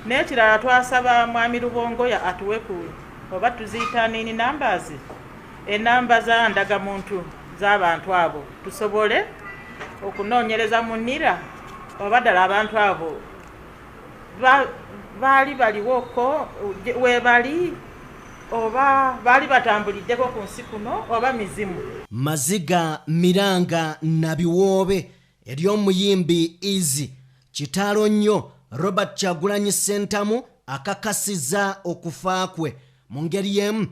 N'ekirala twasaba mwami Rubongoya atuwe ku oba tuziyita nini numbers enamba za ndagamuntu z'abantu abo tusobole okunoonyereza mu nnira oba ddala abantu abo baali baliwoko we bali oba baali batambuliddeko ku nsi kuno oba mizimu. Maziga Miranga Nabiwoobe ery'omuyimbi Easy kitalo nnyo Robert Kyagulanyi Ssentamu akakasizza okufa kwe mu ngeri y'emu.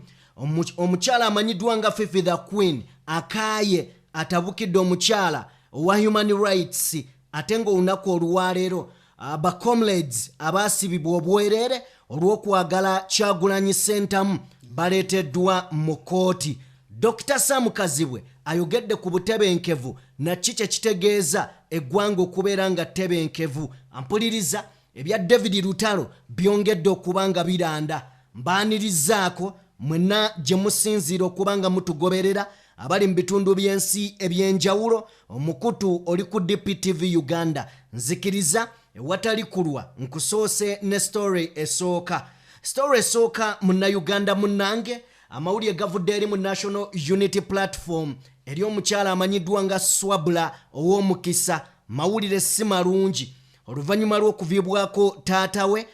Omukyala amanyiddwa nga Fifi the Queen Akaaye atabukidde omukyala wa human rights ate ng'olunaku olwaleero comrades abaasibibwa obwereere olw'okwagala Kyagulanyi Ssentamu baleeteddwa mu kooti. Dr. Sam Kazibwe ayogedde ku butebenkevu na kiki kitegeeza eggwanga okubeera nga ttebenkevu. Ampuliriza ebya David Lutalo byongedde okuba nga biranda. Mbaanirizaako mwenna gye musinziira okuba nga mutugoberera abali mu bitundu by'ensi eby'enjawulo. Omukutu oli ku DPTV Uganda. Nzikiriza ewatali kulwa nkusoose ne story esooka. Story esooka munnayuganda munnange amawulire gavudde eri mu National Unity Platform eri omukyala amanyiddwa nga Swabula ow'omukisa. Mawulire si malungi oluvannyuma lw'okuviibwako taata we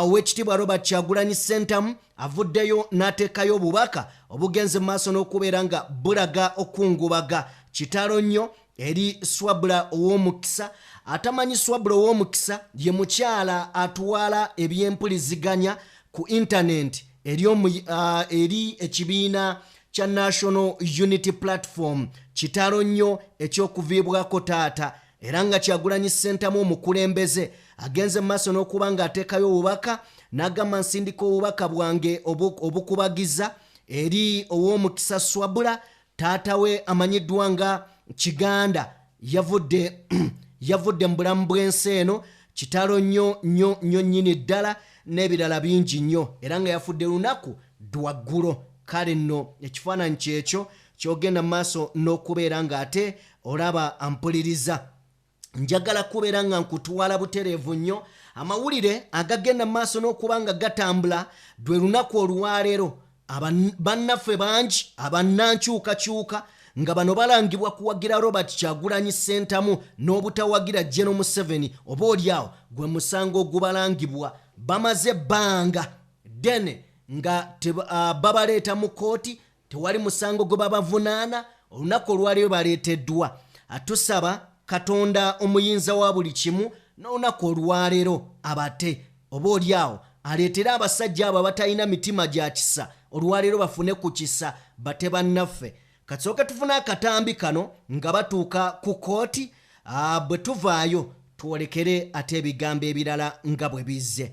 Oweekitiibwa Robert Kyagulanyi Ssentamu avuddeyo n'ateekayo obubaka obugenze mu maaso n'okubeera nga bulaga okungubaga kitalo nnyo eri Swabula ow'omukisa. Atamanyi Swabula ow'omukisa ye mukyala atwala ebyempuliziganya ku internet eri ekibiina kya National Unity Platform kitalo nnyo ekyokuviibwako taata era nga Kyagulanyi Ssentamu omukulembeze agenze mu maaso n'okuba ng'ateekayo obubaka n'agamba nsindika obubaka bwange obukubagiza eri ow'omukisa Swabula. Taata we amanyiddwa nga Kiganda yavudde mu bulamu bw'ensi eno kitalo nnyo nnyini ddala n'ebirala bingi nnyo era nga yafudde lunaku lwaggulo. Kale nno ekifaananyi kyekyo kyogenda mu maaso n'okubeera ng'ate olaba ampuliriza. Njagala kubeera nga nkutwala butereevu nnyo. Amawulire agagenda mu maaso n'okuba nga gatambula lwe lunaku olwaleero bannaffe bangi abannankyukakyuka nga bano balangibwa kuwagira Robert Kyagulanyi Ssentamu n'obutawagira General Museveni oba oliawo gwe musango ogubalangibwa bamaze ebbanga ddene nga babaleeta mu kooti tewali musango gwe babavunaana. Olunaku olwaleero baleeteddwa. Atusaba Katonda omuyinza wa buli kimu n'olunaku olwaleero abate oba oliawo aleetera abasajja abo abatalina mitima gya kisa olwaleero bafune ku kisa bate bannaffe. Kasooke tufune akatambi kano nga batuuka ku kooti. Bwe tuvaayo twolekere ate ebigambo ebirala nga bwe bizze.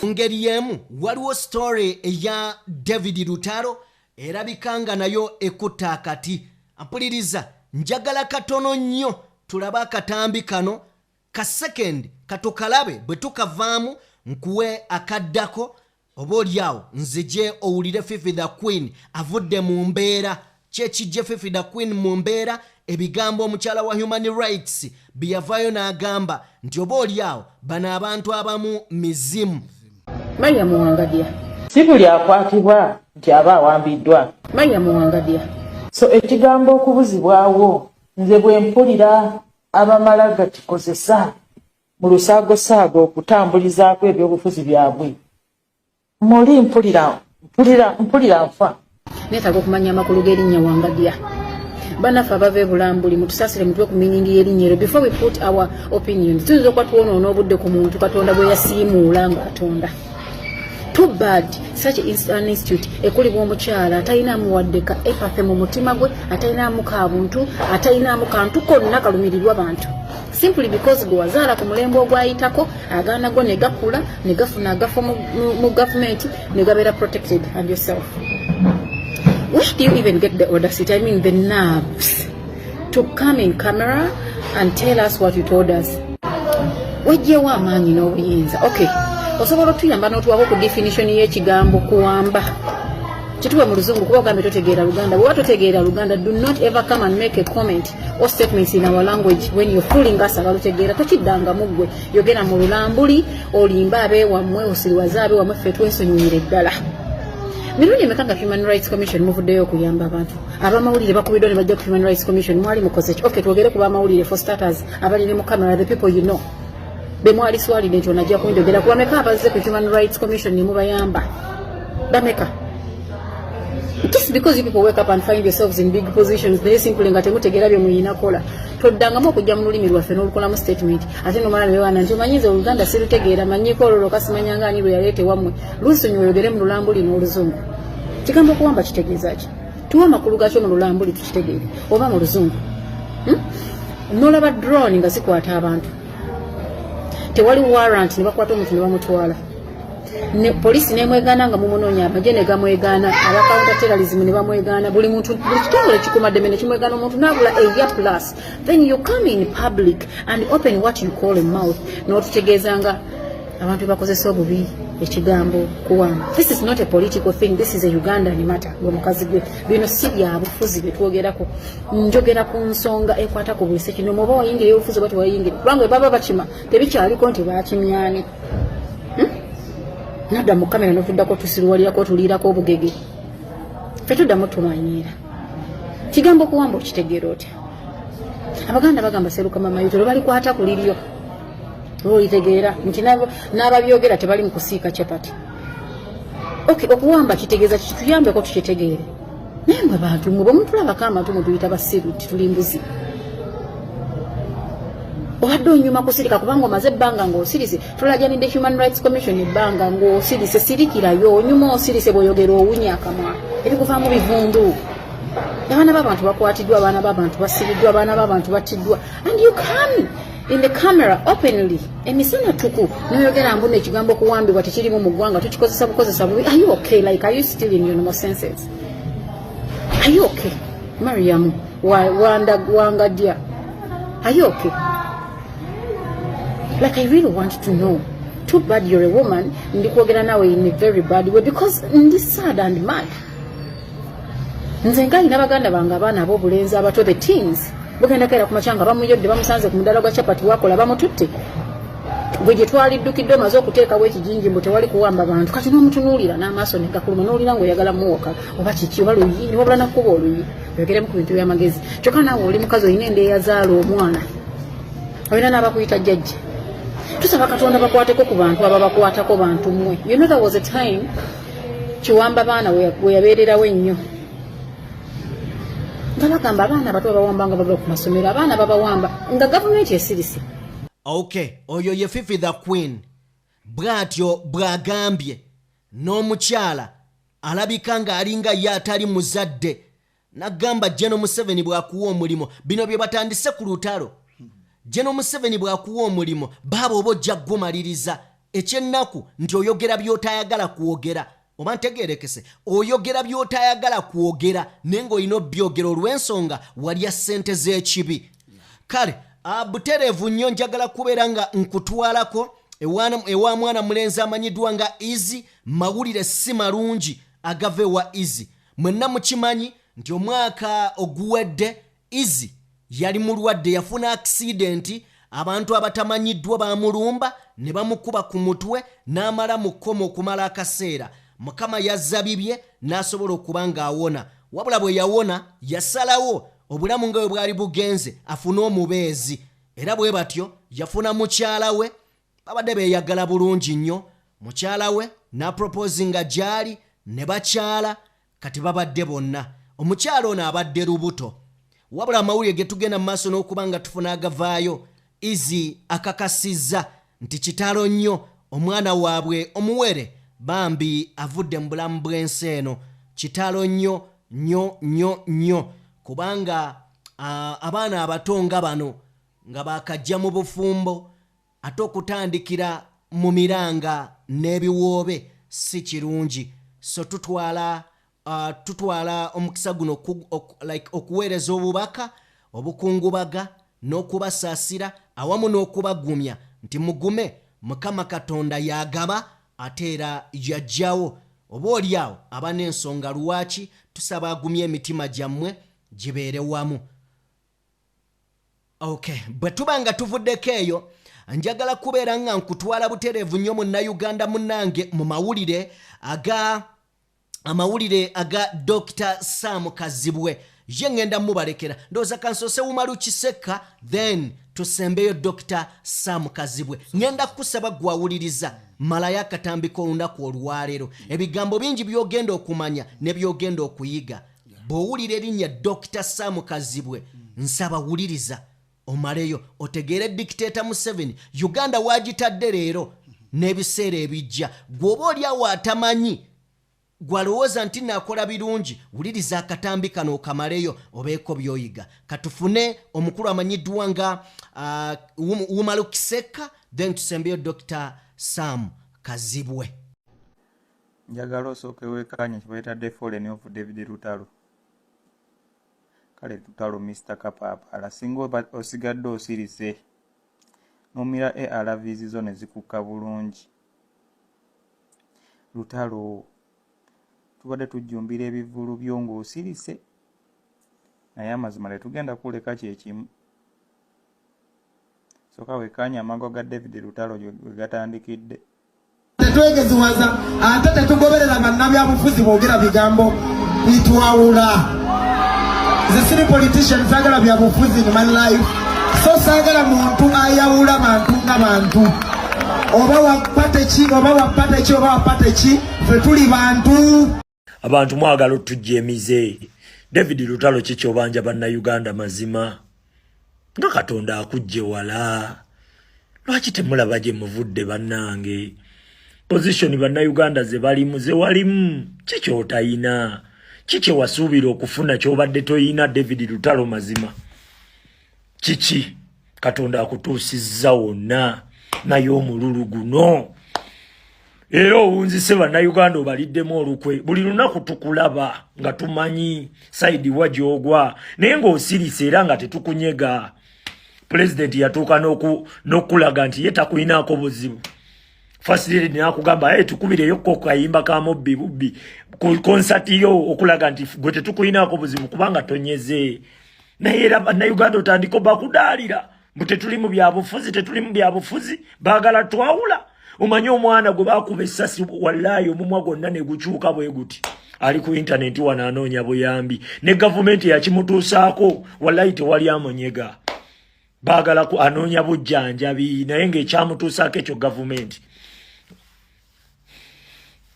Ngeri yemu waliwo story eya David Lutalo erabikanga nayo ekutta akati. Ampuliriza njagala katono nnyo tulaba akatambi kano ka second katukalabe bwe tukavaamu nkuwe akaddako oba oliawo nzije owulire Fifi the Queen avudde mu mbeera. Kyekijje Fifi the Queen mu mbeera ebigambo omukyala wa human rights byavaayo n'agamba nti oba oliawo bano abantu abamu mizimu. Manya muwangadia. Si buli akwatibwa nti aba awambiddwa. Manya muwangadia. So ekigambo okubuzibwawo nze bwe mpulira abamala gatikozesa mu lusaago okutambulizaako ebyobufuzi byabwe. Muli mpulira nfa. Neetaaga okumanya amakulu g'erinnya Wangadya. Banafe abava ebulambuli mutusaasire mutwe ku miningi y'erinnya eryo. Before we put our opinions, tuyinza okuba twonoona obudde ku muntu Katonda bwe yasiimuula nga Katonda. Too bad such an institute ekulibwa omukyala atalinamu wadde ka empathy mu mutima gwe, atalinamu kabuntu, atalinamu kantu konna kalumirirwa bantu. Simply because gwe wazaala ku mulembe ogwayitako agaana go ne gakula ne gafuna agafo mu government ne gabeera protected and yourself. Where do you even get the audacity, I mean the nerves, to come in camera and tell us what you told us? Wejjewo amaanyi n'obuyinza. Okay, osobola otuyamba n'otuwako ku definition y'ekigambo kuwamba. Kituwe mu luzungu kuba ogambe totegeera Luganda. Bwe totegeera Luganda, do not ever come and make a comment or statements in our language when you're fooling us abalutegeera. Tokiddanga muggwe yogera mu Lulambuli olimba abeewammwe osiriwaza abeewammwe ffe twesonyiire ddala. Mirundi emekanga Human Rights Commission muvuddeyo okuyamba abantu. Abamawulire bakubiddwa ne bajja ku Human Rights Commission mwali mukoze ki? Okay, twogere ku bamawulire for starters abali mu camera, the people you know. Bemwali swalire nti onajja kunjogera ku bameka abazze ku Human Rights Commission ne mubayamba. Bameka. Just because you people wake up and find yourselves in big positions, they simply nga temutegeera bye muyina kola. Toddangamu okujja mu lulimi lwaffe n'olukolamu statement. Ate nomala ne bewana nti omanyize Oluganda sirutegeera, manyiiko olwo kasimanyanga ani lwe yaleete wammwe. Lunsonyi oyogere mu Lulambuli n'Oluzungu. Kigambo kuwamba kitegeeza ki? Tuwa amakulu gaakyo mu Lulambuli tukitegeere oba mu Luzungu. N'olaba drone nga zikwata abantu. Tewali warrant ne bakwata omuntu ne bamutwala. Ne polisi nemwegaana nga mumunoonya amagye ne gamwegaana, aba counter terrorism ne bamwegaana, buli muntu buli kitongole kikumaddeme ne kimwegaana omuntu n'abula a year plus. Then you come in public and open what you call a mouth n'otutegeeza nga abantu bakozesa obubi ekigambo kuwamba. This is not a political thing, this is a Ugandan matter. Gwe mukazi gwe bino si bya bufuzi bye twogerako. Njogera ku nsonga ekwata ku buli sekino muba wayingira obufuzi bati wayingira kubanga baba bakima tebikyaliko nti bakimyani. Nada mu kamera n'otuddako tusiruwalirako tuliirako obugege. Ffe tuddamu tumanyiira. Kigambo kuwamba okitegeera otya? Abaganda bagamba seruka mama yuto bali kwata kuliryo. Olitegeera nti n'ababyogera tebali mu kusiika chapati. Okay, okuwamba kitegeeza kituyambeko tukitegeere. Naye mwe bantu mwe bamutulaba kama tu mutuyita basiru tulimbuzi. Obadde onyuma kusirika kubanga omaze ebbanga ng'osirise. Tulajanidde Human Rights Commission ebbanga ng'osirise sirikirayo onyuma osirise bw'oyogera owunya akamwa. Ebikuvaamu bivundu. Abaana b'abantu bakwatiddwa, abaana b'abantu basibiddwa, abaana b'abantu battiddwa. And you come in the camera openly. Emisana tuku n'oyogera mbu n'ekigambo kuwambibwa tekirimu mu ggwanga tukikozesa bukozesa bubi. Are you okay? Like, are you still in your normal senses? Are you okay? Mariam Wangadya. Are you okay? Like, I really want to know. Too bad you're a woman. Ndikwogera nawe in a very bad way because this sad and mad. Nze ngali n'abaganda bange abaana ab'obulenzi abato the teens. Bugenda kera ku machanga bamuyodde bamusanze ku mudala gwa chapati wakola bamututte. Bwe gye twaliddukidde omaze okuteekawo ekijinji mbu tewali kuwamba bantu. Kati n'omutunuulira n'amaaso ne gakuluma n'olira ng'oyagala muwoka oba kiki oba luyi ne wabula nakkuba oluyi. Oyogeremu ku bintu by'amagezi. Kyokka naawe oli mukazi olina endeeyazaala omwana. Olina n'abakuyita jjajja. Tusaba Katonda bakwateko ku bantu ababakwatako bantu mmwe. You know there was a time kiwamba baana we yabeererawo ennyo. Nga bagamba abaana abato babawamba nga bava ku masomero, abaana babawamba nga gavumenti esirise. Okay, oyo ye Fifi the Queen. Bwatyo bwagambye n'omukyala alabika nga alinga ye atali muzadde. Nagamba General Museveni bwakuwa omulimo. Bino bye batandise ku lutalo. General Museveni bwakuwa omulimo baba oba ojja gumaliriza ekyennaku nti oyogera by'otayagala kwogera. Oba ntegeerekese oyogera by'otayagala kwogera nenga olina obyogera olw'ensonga walya ssente z'ekibi. Kale butereevu nnyo njagala kubeera nga nkutwalako ewa mwana mulenzi amanyiddwa nga Easy. Mawulire si malungi agava ewa Easy. Mwenna mukimanyi nti omwaka oguwedde Easy yali mulwadde, yafuna accident, abantu abatamanyiddwa bamulumba ne bamukuba ku mutwe n'amala mu kkomo okumala akaseera. Mukama yazzabibye n'asobola okuba ng'awona. Wabula bwe yawona yasalawo obulamu nga bwe bwali bugenze afune omubeezi. era bwe batyo yafuna mukyala we babadde beeyagala bulungi nnyo mukyala we n'aproposinga gy'ali ne bakyala kati babadde bonna omukyala ono abadde lubuto wabula amawulire ge tugenda mu maaso n'okuba nga tufuna agavaayo izi akakasizza nti kitalo nnyo omwana waabwe omuwere bambi avudde mu bulamu bw'ensi eno kitalo nnyo nnyo kubanga abaana abato nga bano nga bakajja mu bufumbo ate okutandikira mu miranga n'ebiwoobe si kirungi so tutwala omukisa guno okuweereza obubaka obukungubaga n'okubasaasira awamu n'okubagumya nti mugume Mukama Katonda yagaba ate era yajjawo oba oliawo aba n'ensonga lwaki tusaba agumye emitima gyammwe gibeere wamu. Okay, bwe tuba nga tuvuddeko eyo njagala kubeera nga nkutwala butereevu nnyo munnayuganda munnange mu amawulire aga Dr. Sam Kazibwe ye ngenda mubalekera ndowooza kansose Umaru Kiseka then tusembeyo Dr. Sam Kazibwe ngenda kusaba gwawuliriza malayo akatambiko olunaku olwaleero ebigambo bingi byogenda okumanya ne byogenda okuyiga bw'owulira erinnya Dr. Sam Kazibwe nsaba wuliriza omaleyo otegeere dictator Museveni Uganda wagitadde leero n'ebiseera ebijja gw'oba oliawo atamanyi gwalowooza nti naakola birungi wuliriza akatambi kano okamaleyo obeeko by'oyiga katufune omukulu amanyiddwa nga Umaru Kiseka then tusembeyo Dr. Sam Kazibwe. Njagala osooke weekanya kibayitadde Fallen of David Lutalo. Kale Lutalo Mr. Kapapala singa osigadde osirise n'omira ARVs zo ne zikukka bulungi. Lutalo tubadde tujjumbira ebivulu byo ng'osirise naye amazima tetugenda kuleka kyekimu. Soka weekanya amago ga David Lutalo we gatandikidde. Tetwegeziwaza ate tetugoberera bannabyabufuzi boogera bigambo bitwawula. Nze siri politician saagala byabufuzi in my life so saagala muntu ayawula bantu nga bantu oba wapate ki oba wapate ki ffe tuli bantu. Abantu mwagala otujjemize David Lutalo kikyobanja bannayuganda mazima nga Katonda akujje wala lwaki temulaba gye muvudde bannange position bannayuganda ze balimu ze walimu kikyotayina kiki wasuubira okufuna kyobadde toyina David Lutalo mazima kiki Katonda akutuusizza wonna naye omululu guno era owunzise bannayuganda obaliddemu olukwe buli lunaku tukulaba nga tumanyi saidi wajogwa naye ng'osirise era nga tetukunyega. President yatuuka n'okulaga nti ye takuyinaako buzibu. First lady n'akugamba tukubireyo ko kayimba ka mobbi bubbi ku concert yo okulaga nti gwe tetukuyinaako buzibu kubanga tonyeze. Naye era bannayuganda otandika bakudaalira mbu tetuli mu byabufuzi baagala twawula. Omanyi omwana gwe bakuba essasi wallahi omumwa gwonna ne gukyuka bwe guti ali ku internet wana anoonya buyambi ne gavumenti yakimutuusaako wallahi tewali amonyega baagala ku anoonya bujjanjabi naye ng'ekyamutuusaako ekyo gavumenti.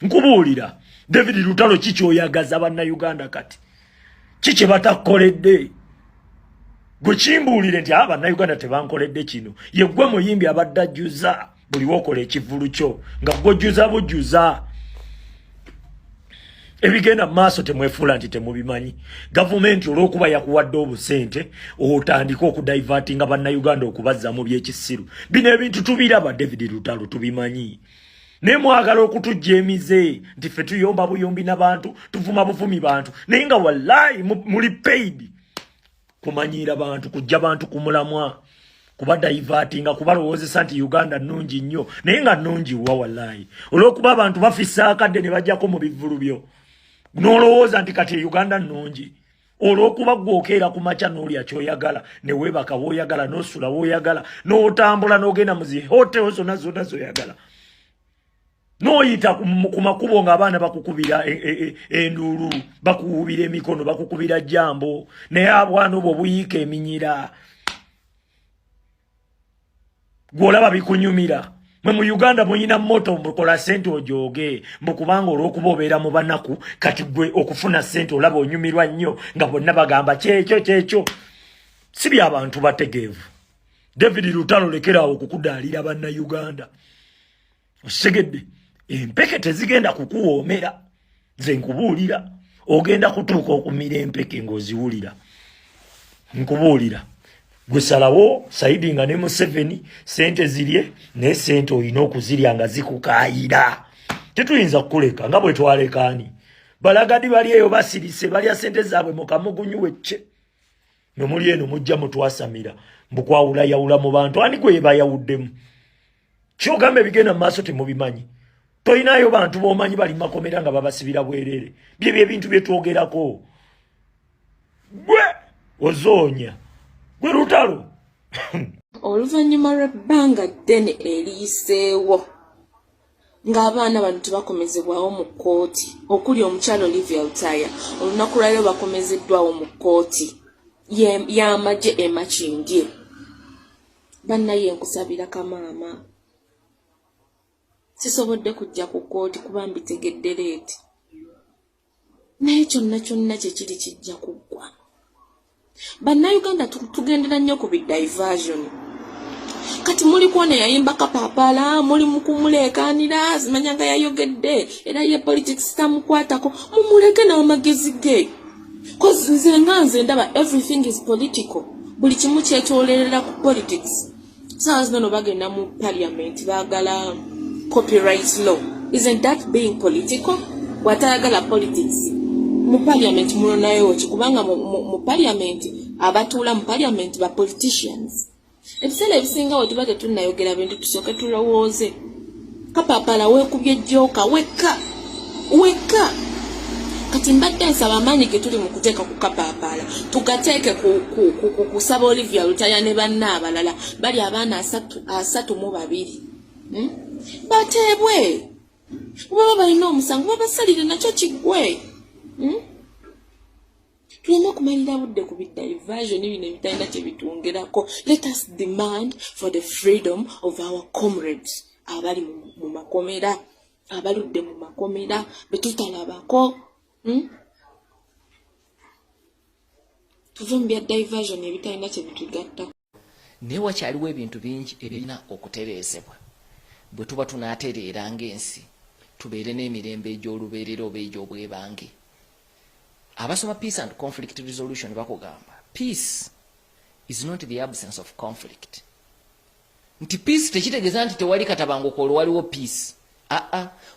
Nkubuulira David Lutalo kikyoyagaza bannayuganda kati kiki batakoledde gwe kimbuulire nti bannayuganda tebankoledde kino ye gwe muyimbi abadde ajjuza buli wokola ekivulu kyo nga gojjuza bujjuza ebigenda maaso temwefuula nti temubimanyi. Gavumenti olw'okuba yakuwadde obusente otandika okudivertinga bannayuganda okubazza mu byekisiru bino ebintu tubiraba David Lutalo tubimanyi naye mwagala okutujjeemize nti ffe tuyomba buyombi n'abantu tuvuma buvumi bantu naye nga wallahi muli paid kumanyiira bantu kujja bantu kumulamwa kuba divertinga kubalowoozesa nti Uganda nnungi nnyo naye nga nnungi wa wallahi olw'okuba abantu bafissa akadde ne bajjako mu bivulu byo n'olowooza nti kati Uganda nnungi olw'okuba gwokeera ku makya n'olya kyoyagala ne weebaka w'oyagala n'osula w'oyagala n'otambula n'ogenda mu zihotelo zonna zoyagala n'oyita ku makubo ng'abaana bakukubira enduulu bakuwubira emikono bakukubira jambo naye abwana obwo buyiika eminyira gwolaba bikunyumira mwe mu Uganda muyina moto mbukola sente ojoge mbukubanga olwokuba obeera mu banaku kati gwe okufuna sente olaba onyumirwa nnyo nga bonna bagamba kyekyo si by'abantu bategeevu. David Lutalo lekerawo okukudaalira banna Uganda osegedde empeke tezigenda kukuwoomera nze nkubuulira ogenda kutuuka okumira empeke ng'oziwulira nkubuulira gwe salawo Saidi nga ne Museveni sente zirye ne sente olina okuzirya nga zikukaayira tetuyinza kukuleka nga bwe twalekaani balagadi bali eyo basirise balya sente zaabwe mu kamugunyu wecce nomuli eno mujja mutwasamira mbukwawula yawula mu bantu ani gwe bayawuddemu kyogamba ebigenda mu maaso temubimanyi toyinayo bantu b'omanyi bali makomera nga babasibira bwerere byebyo ebintu bye twogerako gwe ozoonya gwe Lutalo oluvannyuma lw'ebbanga ddene eriyiseewo ng'abaana bano tebakomezebwawo mu kkooti okuli omukyalo Olivia Lutaya olunaku lwaliro bakomezeddwawo mu kkooti y'amagye e Makindye. Bannaye nkusabira kamaama sisobodde kujja ku kkooti kuba mbitegedde leeti naye kyonna kye kiri kijja kuggwa. Bannayuganda tugendera nnyo ku bidiversion kati muli kuona yayimba kapaapala muli mukumuleekaanira zimanyanga yayogedde era ye politics tamukwatako mumuleke n'amagezi ge cause nze ndaba everything is political buli kimu kyekyolerera ku politics sawa zino bagenda mu parliament baagala copyright law. Isn't that being political? Watayagala politics mu parliament munonayo kubanga mu parliament abatuula mu parliament ba politicians. Ebiseera ebisinga we tuba tetunnayogera bintu tusooke tulowooze kapaapala weekubye jjooka wekka kati mbadde nsaba amaanyi ge tuli mu kuteeka ku kapaapala tugateeke kusaba Olivia Lutaya ne banna abalala bali abaana 32 bateebwe baba balina omusango babasalire nakyo kiggwe. Tulina okumalira budde ku bidiversion bino ebitalina kye bitwongerako. Let us demand for the freedom of our comrades abali mu makomera abaludde mu makomera betutalabako. Tuve mu bidiversion ebitalina kye bitugattako. Naye wakyaliwo ebintu bingi ebirina okutereezebwa bwe tuba tunaatereera ng'ensi tubeere n'emirembe egy'olubeerera oba egy'obwebange. Abasoma peace and conflict resolution bakugamba peace is not the absence of conflict. Nti peace tekitegeeza nti tewali katabanguko olwo waliwo peace.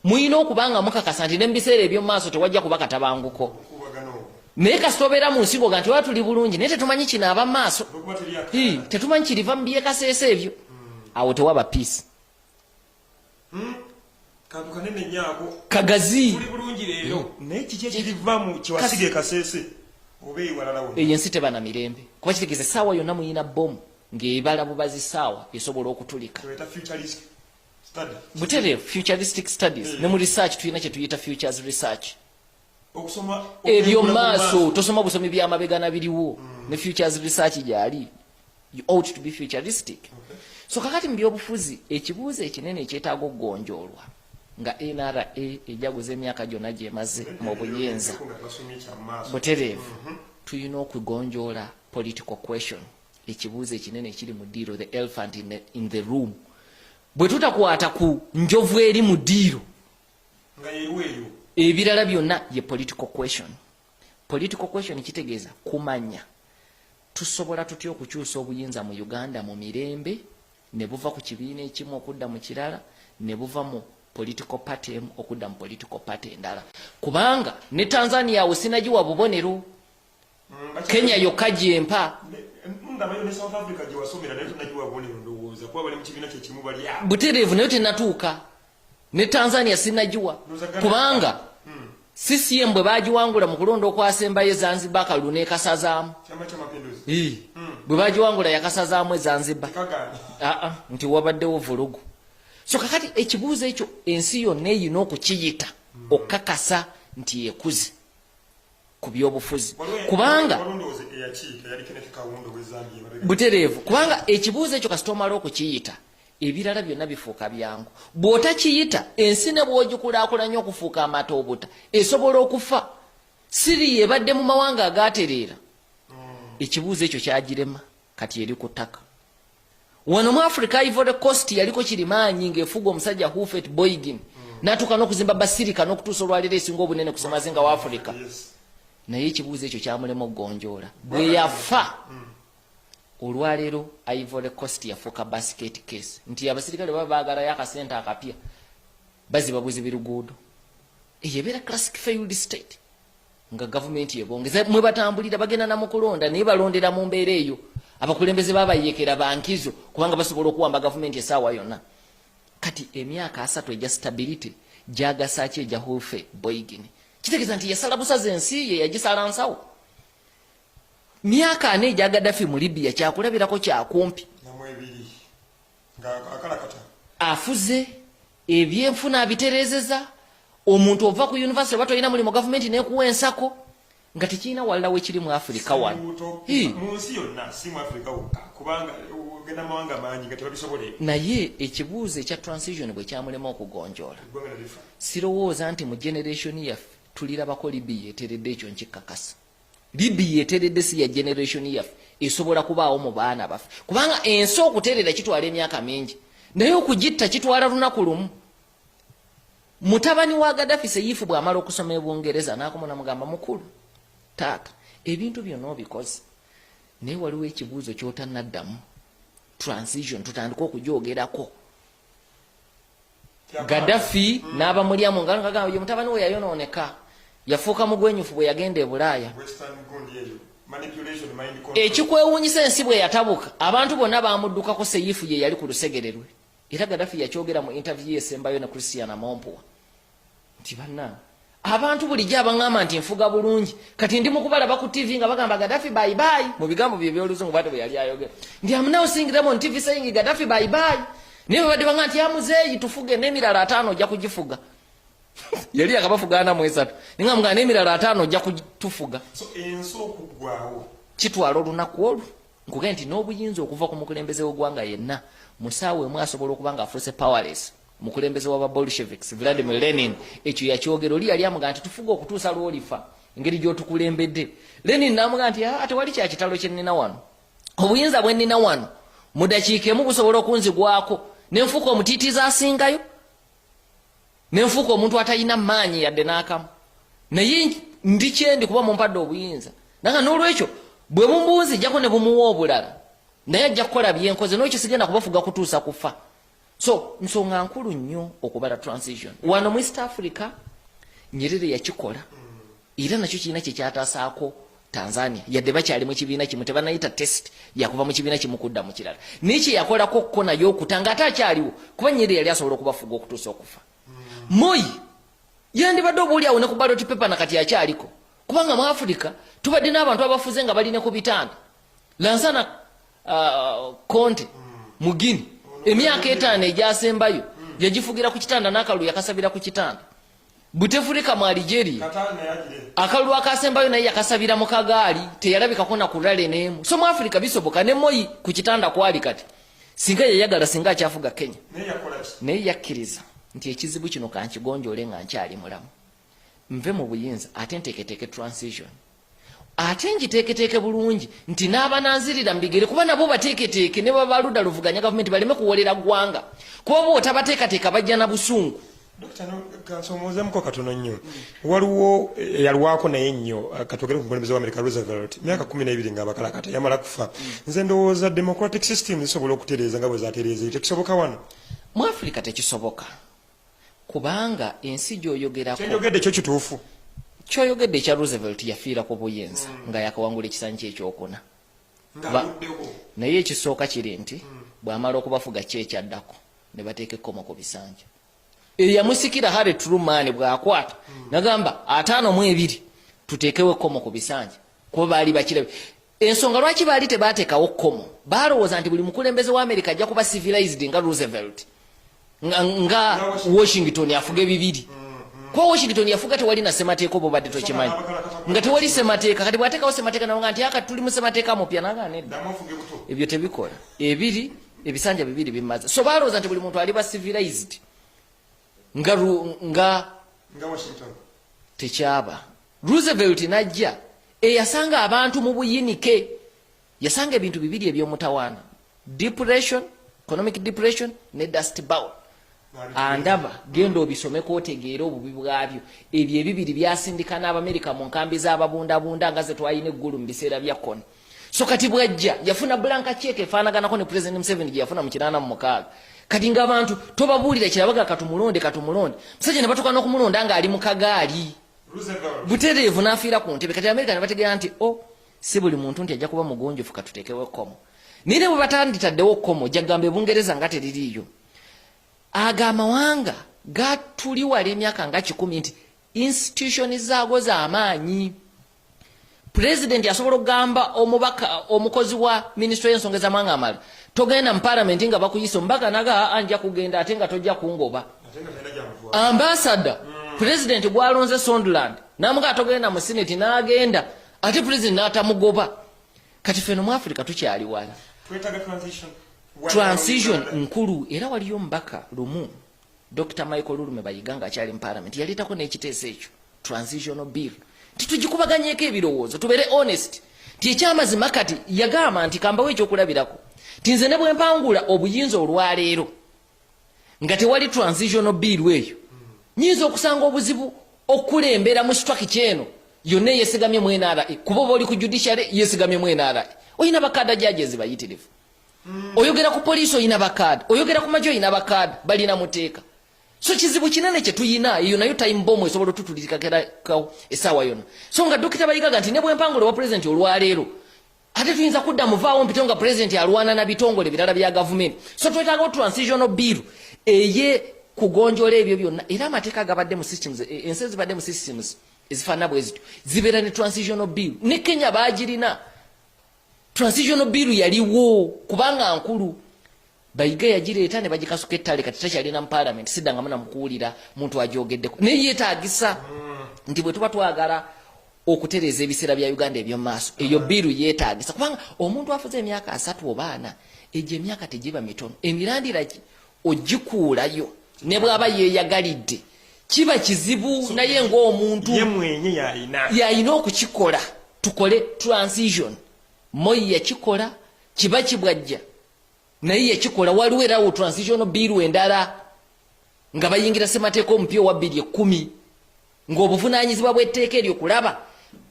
Muyina okubanga mukakasa nti n'ebiseera eby'omu maaso tewajja kuba katabanguko. Naye kasita obeera mu nsigo ga nti waba tuli bulungi naye tetumanyi kino aba maaso tetumanyi kiriva mu byekaseesa ebyo awo tewaba peace. Kagazi naye kiki ekiriva mu kiwasige kasese obe walalawo eyo ensi tebana mirembe kuba kitegeeza essaawa yonna muyina bomu ng'ebala bubazi ssaawa esobola okutulika butere futuristic studies ne mu research tulina kye tuyita futures research okusoma ebyo maaso tosoma busomi by'amabegana biriwo ne futures research gyali you ought to be futuristic. So kakati mu byobufuzi ekibuuzo ekinene ekyetaaga okugonjoolwa nga NRA ejaguza emyaka gyonna gyemaze mu buyenza butereevu tulina okugonjoola political question ekibuuzo ekinene ekiri mu ddiiro the elephant in the room. Bwe tutakwata ku njovu eri mu ddiiro ebirala byonna ye political question. Political question kitegeeza kumanya tusobola tutya okukyusa obuyinza mu Uganda mu mirembe ne buva ku kibiina ekimu okudda mu kirala ne buva mu political party okudda mu political party endala kubanga ne Tanzania awo sinagiwa bubonero Kenya yokka gyempa butereevu nayo tenatuuka ne Tanzania sinagiwa kubanga CCM bwe bagiwangula mu kulonda okwasembayo Zanzibar kalulu n'ekasazaamu bwe bagiwangula yakasazaamu Zanzibar nti wabaddewo vulugu. So kakati ekibuuzo ekyo ensi yonna eyina okukiyita okukakasa nti ekuze ku byobufuzi kubanga butereevu kubanga ekibuuzo ekyo kasita omala okukiyita ebirala byonna bifuuka byangu bw'otakiyita ensi ne bw'ogikulaakulanya okufuuka amata obuta esobola okufa siri ebadde mu mawanga agaatereera ekibuuzo ekyo kyagirema kati eri ku ttaka wano mu Africa Ivory Coast yaliko kirimaanyi ng'efuga omusajja Hufet Boigin n'atuuka n'okuzimba basirika n'okutuusa olwaleero esinga obunene ku semazinga wa Africa naye ekibuuzo ekyo kyamulema okugonjoola bwe yafa olwaleero Ivory Coast yafuuka basket case nti abasirikale baba baagalayo akasente akapya bazibabuzi biruguudo eyo ebeera classic failed state nga gavumenti yebongeza mwe batambulira bagenda na mukulonda naye balondera mu mbeera eyo abakulembeze babayekera bankizo kubanga basobola okuwamba gavumenti essaawa yonna kati emyaka 3 egya stability gyagasaaki egya Hufet Boigin kitegeeza nti yasala busaze ensi ye yagisala nsawo myaka 4 egya Gaddafi mu Libya kyakulabirako kyakumpi afuze ebyenfuna abitereezeza omuntu ova ku university oba tolina mulimu gavumenti nekuwa ensako nga tekirina walala wekiri mu Afrika wano munsi yonna si mu Afrika wokka kubanga ogenda mawanga manyi nga tebabisobole naye ekibuuzo ekya transition bwe kyamulema okugonjoola sirowooza nti mu generation yaffe tulirabako Libya eteredde ekyo nkikakasa Libya eteredde si ya generation yaffe esobola kubaawo mu baana baffe kubanga ensi okuterera kitwala emyaka mingi naye okugitta kitwala lunaku lumu mutabani wa Gaddafi Seyifu bw'amala okusoma Ebungereza n'akomona mugamba mukulu taata ebintu byonna obikoze naye waliwo ekibuuzo ky'otannaddamu transition tutandika okugyogerako Gaddafi n'abamulyamu nga ngagamba ye mutabani we yayonooneka yafuuka mugwenyufu bwe yagenda e Bulaaya ekikwewuunyisa ensi bwe yatabuka abantu bonna bamuddukako Seyifu ye yali ku lusegere lwe era Gaddafi yakyogera mu interview esembayo ne Christiana Mompuwa nti banna abantu bulijjo abangamba nti nfuga bulungi kati ndi mukubalaba ku TV nga bagamba Gaddafi bye bye mu bigambo bye by'oluzungu bwate bwe yali ayogera ndi am now seeing them on TV saying Gaddafi bye bye niye badde banga nti amuzeeyi tufuge n'emirala 5 ojja kugifuga yali akabafugana mu 3 ninga mugana n'emirala 5 ojja kutufuga so enso okugwawo kitwala olunaku olwo nkuge nti n'obuyinza okuva ku mukulembeze w'eggwanga yenna musaawe mwe asobola okuba nga afuuse powerless mukulembeze w'aba Bolsheviks Vladimir Lenin ekyo yakyogera oli yali amuga nti tufuga okutuusa lw'olifa engeri gy'otukulembedde Lenin n'amuga nti ate wali kya kitalo kye nnina wano obuyinza bwe nnina wano mu dakiika emu busobola okunzigwako nenfuuka omutiitiiza asingayo nenfuuka omuntu atalina maanyi yadde n'akamu naye ndi kyendi kuba mumpadde obuyinza nanga n'olwekyo bwe mumbuunzijjako ne bumuwa obulala naye ajja kukola byenkoze n'ekyo sigenda kubafuga kutuusa kufa so nsonga nkulu nnyo okubala transition wano mu East Africa Nyerere yakikola era nakyo kirina kyekyataasaako Tanzania yadde bakyali mu kibiina kimu tebanayita test yakuva mu kibiina kimu kudda mu kirala n'ekyo yakolako kko nayo okutanga ate akyaliwo kuba Nyerere yali asobola okubafuga okutuusa okufa Moi yandibadde obuulyawo ne ku ballot paper nakati akyaliko kubanga mu Africa tubadde n'abantu abafuze nga balina ku bitanda Lansana Conte mu Guinea emyaka 5 egyasembayo yagifugira ku kitanda n'akalulu yakasabira ku kitanda Butefulika mu Algeria akalulu akasembayo naye yakasabira mu kagaali teyalabikako na kulale n'emu so mu Africa bisoboka ne Moi ku kitanda kwali kati singa yayagala singa akyafuga Kenya naye yakkiriza nti ekizibu kino kankigonjoole nga nkyali mulamu nve mu buyinza ate nteeketeeke transition ate njiteeketeeke bulungi nti n'abananzirira mbigere kuba nabo bateeketeeke ne baba ludda luvuganya gavumenti baleme kuwolera ggwanga kuba bo otabateekateeka bajja na busungu Dr. Kansomoozemuko katono nnyo waliwo yalwako naye nnyo katogere ku mukulembeze wa America Roosevelt myaka 12 ng'abakalakata yamala kufa nze ndowooza democratic system zisobola okutereeza nga bwe zatereeza tekisoboka wano mu Africa tekisoboka kubanga ensi gy'oyogerako kyeyogedde kyo kituufu kyoyogedde ekya Roosevelt yafiira ku buyinza nga yakawangula ekisanyi kye ekyokuna naye ekisooka kiri nti bw'amala okubafuga kyekyaddako ne bateeka ekkomo ku bisanja eyamusikira Harry Truman bw'akwata nagamba 52 tuteekewo ekkomo ku bisanja kuba baali bakirabe ensonga lwaki baali tebaateekawo kkomo baalowooza nti buli mukulembeze wa America ajja kuba civilized nga Roosevelt nga Washington afuge 2 kwa Washington yafuga tewali na semateeka obo badde tokimanyi nga tewali semateeka kati bwateekawo semateeka nawo nga nti aka tuli mu semateeka mupya nanga nedda ebyo tebikola 2 ebisanja bibiri bimaze so balooza nti buli muntu ali ba civilized nga Washington tekyaba Roosevelt najja eyasanga abantu mu buyinike yasanga ebintu bibiri ebyomutawaana depression economic depression ne dust bowl andaba gendo obisomeko otegeera obubi bwabyo ebyo ebibiri byasindika n'Abamerika mu nkambi z'ababundabunda nga ze twayina eggulu mu biseera bya koni so kati bwajja yafuna blanka check efaanaganako ne President Museveni gye yafuna mu 86 kati ng'abantu tobabuulira kirabaga katumulonde musajja ne batuuka n'okumulonda nga ali mu kagaali butereevu n'afiira ku ntebe kati Amerika ne bategeera nti si buli muntu nti ajja kuba mugonjofu katuteekewo ekkomo naye ne bwe batanditaddewo kkomo jagamba Bungereza nga teririiyo aga amawanga gatuli wali emyaka nga 10 nti institution zaago z'amaanyi President yasobola okugamba omubaka omukozi wa Ministry y'ensonga z'amawanga amala togenda mu parliament nga bakuyisa omubaka naga anja kugenda ate nga tojja kungoba ambassador President gwalonze Sondland namuga togenda mu Senate n'agenda ate President n'atamugoba kati feno mu Africa tukyali wala transition nkulu era waliyo mbaka lumu Dr. Michael Lulume bayiganga akyali mu parliament yaleetako n'ekiteeso ekyo transitional bill titugikubaganyeko ebirowoozo tubeere honest ti ekyamazima kati yagamba nti kambawo ekyokulabirako tinze ne bwempangula obuyinza olwaleero nga tewali transitional bill eyo nyinza okusanga obuzibu okulembera mu strike kyeno yonna yeesigamye mu NRA kuba oba oli ku judiciary yeesigamye mu NRA oyina bakada judges bayitirivu oyogera ku poliisi oyina bakada oyogera ku majjo oyina bakada balina muteeka so kizibu kinene kye tuyina eyo nayo time bomb esobola tutulirikako essaawa yonna so nga Dr. Bayigaga nti ne bwempangula wa president olwaleero ate tuyinza kudda muvaawo mpito nga president alwana na bitongole birala bya gavumenti so twetaaga transitional bill eye kugonjola ebyo byonna era amateeka gabadde mu systems ensi zibadde mu systems ezifaanana bwe zityo zibeera ne transitional bill ne Kenya baagirina transitional bill yaliwo kubanga nkulu Bayiga yagireeta ne bagikasuka ettale kati takyalina mu parliament siddanga muna mukuwulira muntu agyogeddeko naye yeetaagisa nti bwe tuba twagala okutereeza ebiseera bya Uganda eby'omu maaso eyo biru yeetaagisa kubanga omuntu afuze emyaka 3 oba 4 egyo emyaka tegiba mitono emirandira ogikuulayo ne bw'aba yeeyagalidde kiba kizibu naye ng'omuntu yayina okukikola tukole transition Moi yakikola kiba kibwajja naye yakikola waliwo erawo transitional bill endala nga bayingira ssemateeka omupya owa 2010 ng'obuvunaanyizibwa bw'etteeka eryo kulaba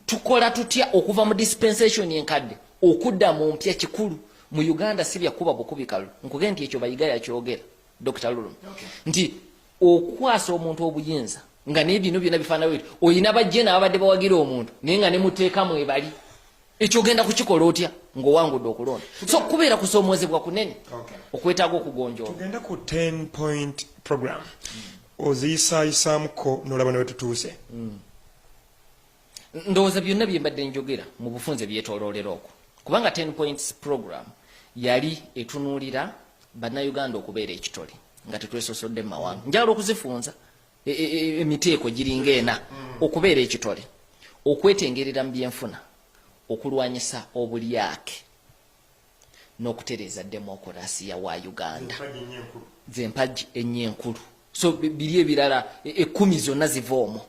tukola tutya okuva mu dispensation enkadde okudda mu mpya kikulu mu Uganda si byakuba bukubikalu nkugenda nti ekyo Bayiga yakyogera Dr. Lulu nti okwasa omuntu obuyinza nga n'ebino byonna bifaanana bwe oyina bajje n'abadde bawagira omuntu naye nga ne muteekamu ebali ekyo ogenda kukikola otya ng'owangudde okulonda so kubeera kusoomoozebwa kunene okwetaaga okugonjoola tugenda ku 10-point program oziyisaayisaamuko n'olaba ne we tutuuse ndowooza byonna bye mbadde njogera mu bufunze byetooloolera okwo kubanga 10 points program yali etunuulira bannayuganda okubeera ekitole nga tetwesosodde mu mawanga njagala okuzifunza emiteeko giringa ena okubeera ekitole okwetengerera mu byenfuna okulwanyisa obulyake n'okutereeza demokolasiya wa Uganda z'empagi ennyo enkulu so biri ebirala 10 zonna ziva omwo